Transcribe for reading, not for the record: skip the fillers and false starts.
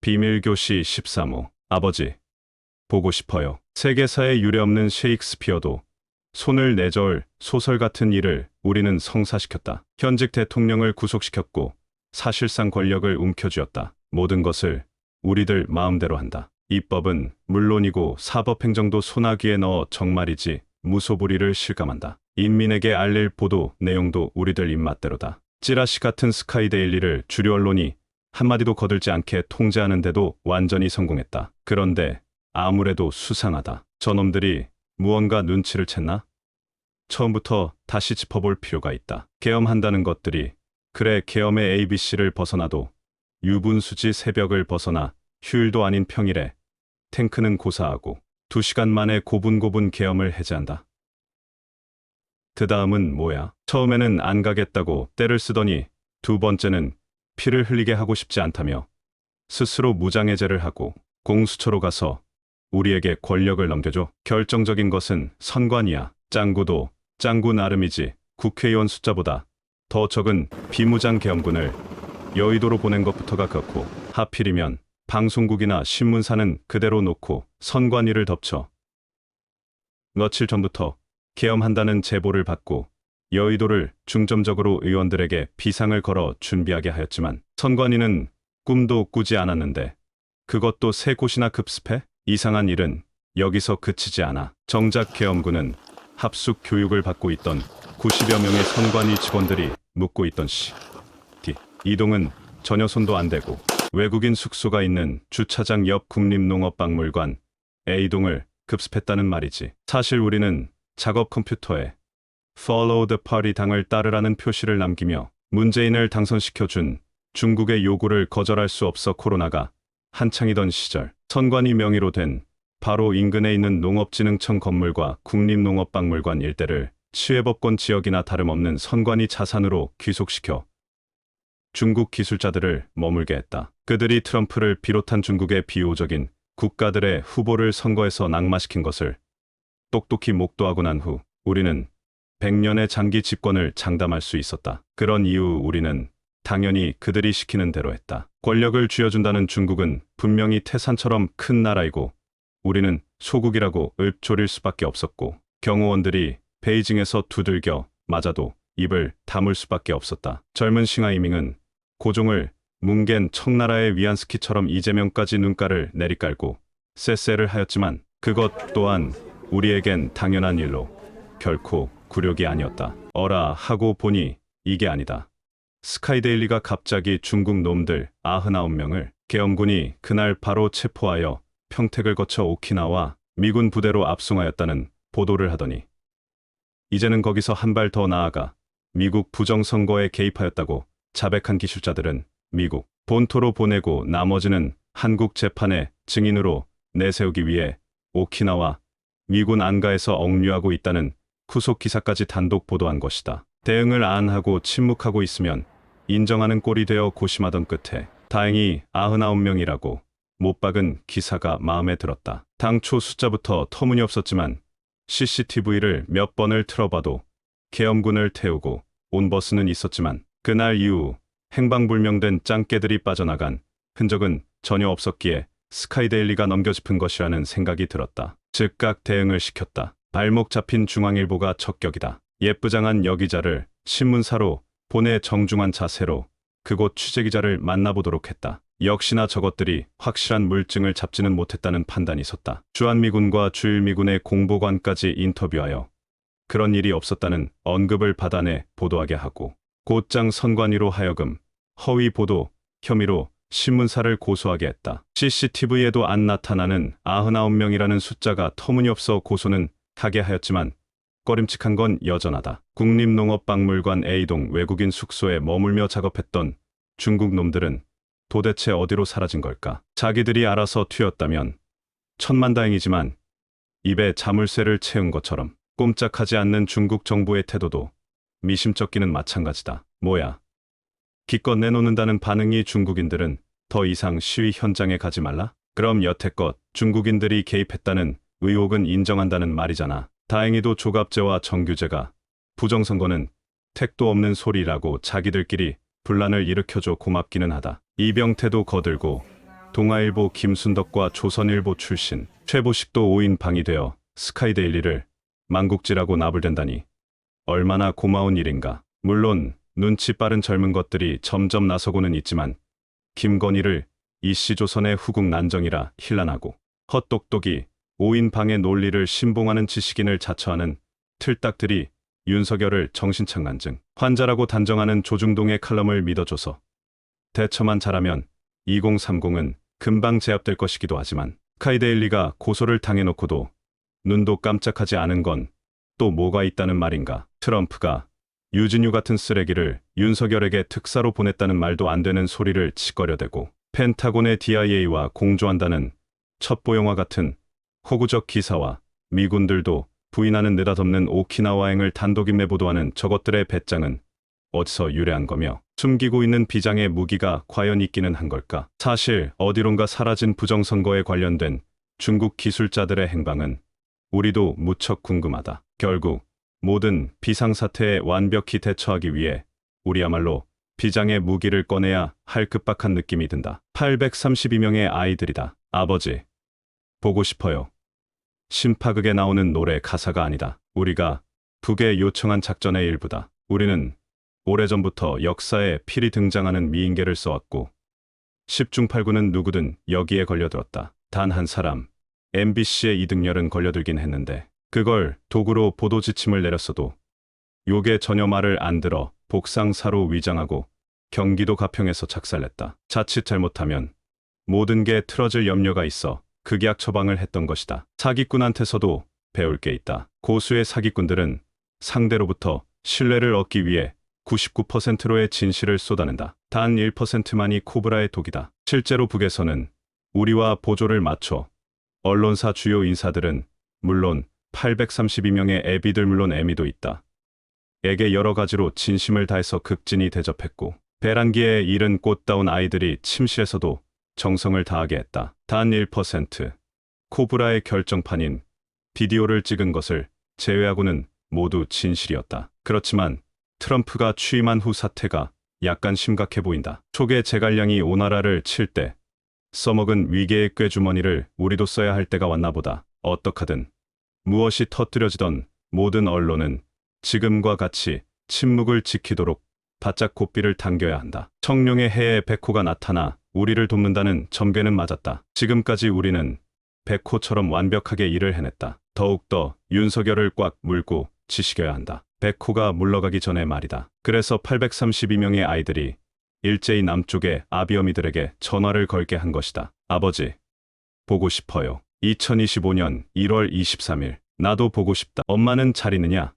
비밀교시 13호. 아버지, 보고 싶어요. 세계사에 유례없는 셰익스피어도 손을 내저을 소설 같은 일을 우리는 성사시켰다. 현직 대통령을 구속시켰고 사실상 권력을 움켜쥐었다. 모든 것을 우리들 마음대로 한다. 입법은 물론이고 사법행정도 소나기에 넣어 정말이지 무소불위를 실감한다. 인민에게 알릴 보도 내용도 우리들 입맛대로다. 찌라시 같은 스카이데일리를 주류 언론이 한마디도 거들지 않게 통제하는데도 완전히 성공했다. 그런데 아무래도 수상하다. 저놈들이 무언가 눈치를 챘나? 처음부터 다시 짚어볼 필요가 있다. 계엄한다는 것들이 그래 계엄의 ABC를 벗어나도 유분수지 새벽을 벗어나 휴일도 아닌 평일에 탱크는 고사하고 2시간 만에 고분고분 계엄을 해제한다. 그 다음은 뭐야? 처음에는 안 가겠다고 떼를 쓰더니 두 번째는 피를 흘리게 하고 싶지 않다며 스스로 무장해제를 하고 공수처로 가서 우리에게 권력을 넘겨줘. 결정적인 것은 선관위야. 짱구도 짱구 나름이지 국회의원 숫자보다 더 적은 비무장 계엄군을 여의도로 보낸 것부터가 그렇고 하필이면 방송국이나 신문사는 그대로 놓고 선관위를 덮쳐 며칠 전부터 계엄한다는 제보를 받고 여의도를 중점적으로 의원들에게 비상을 걸어 준비하게 하였지만 선관위는 꿈도 꾸지 않았는데 그것도 세 곳이나 급습해? 이상한 일은 여기서 그치지 않아. 정작 계엄군은 합숙 교육을 받고 있던 90여 명의 선관위 직원들이 묵고 있던 이동은 전혀 손도 안 대고 외국인 숙소가 있는 주차장 옆 국립농업박물관 A동을 급습했다는 말이지. 사실 우리는 작업 컴퓨터에 Follow the Party 당을 따르라는 표시를 남기며 문재인을 당선시켜준 중국의 요구를 거절할 수 없어 코로나가 한창이던 시절 선관위 명의로 된 바로 인근에 있는 농업진흥청 건물과 국립농업박물관 일대를 치외법권 지역이나 다름없는 선관위 자산으로 귀속시켜 중국 기술자들을 머물게 했다. 그들이 트럼프를 비롯한 중국의 비호적인 국가들의 후보를 선거에서 낙마시킨 것을 똑똑히 목도하고 난 후 우리는 100년의 장기 집권을 장담할 수 있었다. 그런 이유 우리는 당연히 그들이 시키는 대로 했다. 권력을 쥐어준다는 중국은 분명히 태산처럼 큰 나라이고 우리는 소국이라고 읊조릴 수밖에 없었고 경호원들이 베이징에서 두들겨 맞아도 입을 다물 수밖에 없었다. 젊은 싱하이밍은 고종을 뭉갠 청나라의 위안스키처럼 이재명까지 눈가를 내리깔고 쎄쎄를 하였지만 그것 또한 우리에겐 당연한 일로 결코 굴욕이 아니었다. 어라 하고 보니 이게 아니다. 스카이데일리가 갑자기 중국 놈들 99명을 계엄군이 그날 바로 체포하여 평택을 거쳐 오키나와 미군 부대로 압송하였다는 보도를 하더니 이제는 거기서 한 발 더 나아가 미국 부정선거에 개입하였다고 자백한 기술자들은 미국 본토로 보내고 나머지는 한국 재판에 증인으로 내세우기 위해 오키나와 미군 안가에서 억류하고 있다는 후속 기사까지 단독 보도한 것이다. 대응을 안 하고 침묵하고 있으면 인정하는 꼴이 되어 고심하던 끝에 다행히 99명이라고 못 박은 기사가 마음에 들었다. 당초 숫자부터 터무니없었지만 CCTV를 몇 번을 틀어봐도 계엄군을 태우고 온 버스는 있었지만 그날 이후 행방불명된 짱깨들이 빠져나간 흔적은 전혀 없었기에 스카이데일리가 넘겨짚은 것이라는 생각이 들었다. 즉각 대응을 시켰다. 발목 잡힌 중앙일보가 적격이다. 예쁘장한 여기자를 신문사로 보내 정중한 자세로 그곳 취재기자를 만나보도록 했다. 역시나 저것들이 확실한 물증을 잡지는 못했다는 판단이 섰다. 주한미군과 주일미군의 공보관까지 인터뷰하여 그런 일이 없었다는 언급을 받아내 보도하게 하고 곧장 선관위로 하여금 허위 보도 혐의로 신문사를 고소하게 했다. CCTV에도 안 나타나는 99명이라는 숫자가 터무니없어 고소는 하게 하였지만 꺼림칙한 건 여전하다. 국립농업박물관 A동 외국인 숙소에 머물며 작업했던 중국 놈들은 도대체 어디로 사라진 걸까? 자기들이 알아서 튀었다면 천만다행이지만 입에 자물쇠를 채운 것처럼 꼼짝하지 않는 중국 정부의 태도도 미심쩍기는 마찬가지다. 뭐야? 기껏 내놓는다는 반응이 중국인들은 더 이상 시위 현장에 가지 말라? 그럼 여태껏 중국인들이 개입했다는 의혹은 인정한다는 말이잖아. 다행히도 조갑제와 정규제가 부정선거는 택도 없는 소리라고 자기들끼리 분란을 일으켜줘 고맙기는 하다. 이병태도 거들고 동아일보 김순덕과 조선일보 출신 최보식도 5인 방이 되어 스카이데일리를 만국지라고 나불댄다니 얼마나 고마운 일인가. 물론 눈치 빠른 젊은 것들이 점점 나서고는 있지만 김건희를 이씨조선의 후국 난정이라 힐난하고 헛똑똑이 5인 방의 논리를 신봉하는 지식인을 자처하는 틀딱들이 윤석열을 정신착란증 환자라고 단정하는 조중동의 칼럼을 믿어줘서 대처만 잘하면 2030은 금방 제압될 것이기도 하지만 스카이데일리가 고소를 당해놓고도 눈도 깜짝하지 않은 건 또 뭐가 있다는 말인가. 트럼프가 유진유 같은 쓰레기를 윤석열에게 특사로 보냈다는 말도 안 되는 소리를 치꺼려대고 펜타곤의 DIA와 공조한다는 첩보영화 같은 호구적 기사와 미군들도 부인하는 느닷없는 오키나와행을 단독인매 보도하는 저것들의 배짱은 어디서 유래한 거며 숨기고 있는 비장의 무기가 과연 있기는 한 걸까. 사실 어디론가 사라진 부정선거에 관련된 중국 기술자들의 행방은 우리도 무척 궁금하다. 결국 모든 비상사태에 완벽히 대처하기 위해 우리야말로 비장의 무기를 꺼내야 할 급박한 느낌이 든다. 832명의 아이들이다. 아버지, 보고 싶어요. 심파극에 나오는 노래 가사가 아니다. 우리가 북에 요청한 작전의 일부다. 우리는 오래전부터 역사에 필히 등장하는 미인계를 써왔고 10중 8구는 누구든 여기에 걸려들었다. 단 한 사람, MBC의 이등열은 걸려들긴 했는데 그걸 도구로 보도 지침을 내렸어도 요게 전혀 말을 안 들어 복상사로 위장하고 경기도 가평에서 작살냈다. 자칫 잘못하면 모든 게 틀어질 염려가 있어 극약 처방을 했던 것이다. 사기꾼한테서도 배울 게 있다. 고수의 사기꾼들은 상대로부터 신뢰를 얻기 위해 99%로의 진실을 쏟아낸다. 단 1%만이 코브라의 독이다. 실제로 북에서는 우리와 보조를 맞춰 언론사 주요 인사들은 물론 832명의 애비들 물론 애미도 있다. 에게 여러 가지로 진심을 다해서 극진히 대접했고 배란기에 이른 꽃다운 아이들이 침실에서도 정성을 다하게 했다. 단 1%. 코브라의 결정판인 비디오를 찍은 것을 제외하고는 모두 진실이었다. 그렇지만 트럼프가 취임한 후 사태가 약간 심각해 보인다. 초계 제갈량이 오나라를 칠 때 써먹은 위계의 꾀주머니를 우리도 써야 할 때가 왔나 보다. 어떡하든 무엇이 터뜨려지던 모든 언론은 지금과 같이 침묵을 지키도록 바짝 고삐를 당겨야 한다. 청룡의 해에 백호가 나타나 우리를 돕는다는 점괘는 맞았다. 지금까지 우리는 백호처럼 완벽하게 일을 해냈다. 더욱더 윤석열을 꽉 물고 지식여야 한다. 백호가 물러가기 전에 말이다. 그래서 832명의 아이들이 일제히 남쪽의 아비어미들에게 전화를 걸게 한 것이다. 아버지, 보고 싶어요. 2025년 1월 23일. 나도 보고 싶다. 엄마는 잘 있느냐?